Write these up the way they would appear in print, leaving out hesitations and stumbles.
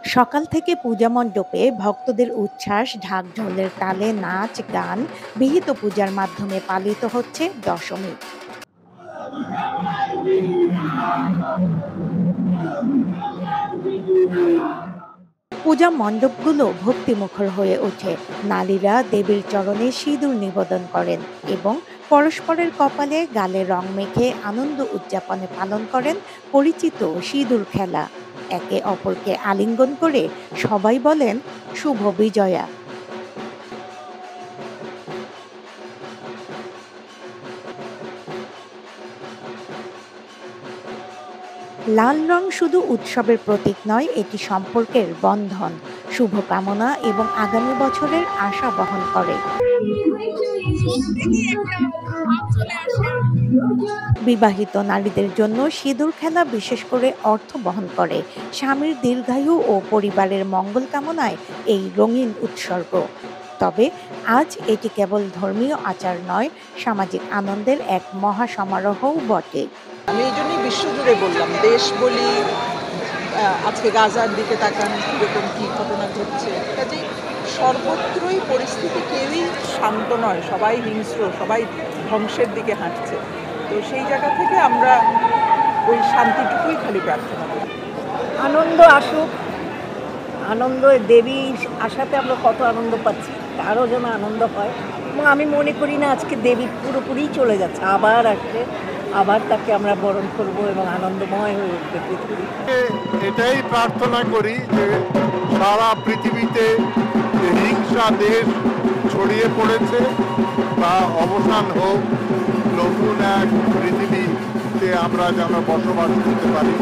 সকাল থেকে পূজা মণ্ডপে ভক্তদের উচ্ছ্বাস, ঢাক-ঢোলের তালে নাচ, গান, বিহিত পূজার মাধ্যমে পালিত হচ্ছে দশমী। পূজা মণ্ডপগুলো ভক্তিমুখর হয়ে ওঠে। নারীরা দেবীর চরণে সিঁদুর নিবেদন করেন এবং পরস্পরের কপালে গালে রং মেখে আনন্দ উদযাপনে পালন করেন পরিচিত সিঁদুর খেলা। একে অপরকে আলিঙ্গন করে সবাই বলেন শুভ বিজয়া। লাল রং শুধু উৎসবের প্রতীক নয়, এটি সম্পর্কের বন্ধন, শুভকামনা এবং আগামী বছরের আশা বহন করে। বিবাহিত নারীদের জন্য সিঁদুর খেলা বিশেষ করে অর্থ বহন করে। স্বামীর দীর্ঘায়ু ও পরিবারের মঙ্গল কামনায় এই রঙিন উৎসর্গ। তবে আজ এটি কেবল ধর্মীয় আচার নয়, সামাজিক আনন্দের এক মহা সমারোহও বটে। আমি এই জন্যই বিশ্বজুড়ে বললাম, দেশ বলি, আজকে গাজার দিকে তাকান কীরকম কী ঘটনা ঘটছে। কাজেই সর্বত্রই পরিস্থিতি, কেউই শান্ত নয়, সবাই হিংস্র, সবাই ধ্বংসের দিকে হাঁটছে। তো সেই জায়গা থেকে আমরা ওই শান্তিটুকুই খালি প্রার্থনা করি। আনন্দ আসুক, আনন্দ দেবী আশাতে আমরা কত আনন্দ পাচ্ছি, তারও যেন আনন্দ হয়। এবং আমি মনে করি না আজকে দেবী পুরোপুরি চলে যাচ্ছে, আবার আসবে, আবার তাকে আমরা বরণ করব এবং আনন্দময় হয়ে উঠবে পৃথিবী। এটাই প্রার্থনা করি যে সারা পৃথিবীতে যে হিংসা দেশ ছড়িয়ে পড়েছে তা অবসান হোক, নতুন এক পৃথিবীতে আমরা যেন বসবাস করতে পারি,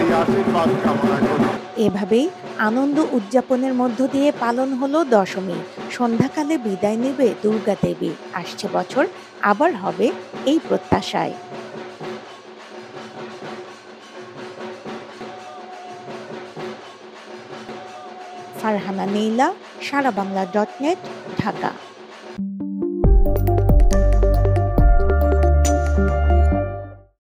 এই আশীর্বাদ কামনা করি। এভাবেই আনন্দ উদযাপনের মধ্য দিয়ে পালন হলো দশমী। সন্ধ্যাকালে বিদায় নেবে দুর্গা দেবী। আসছে বছর আবার হবে এই প্রত্যাশায়। ফারহানা নীলা, সারাবাংলা.net, ঢাকা।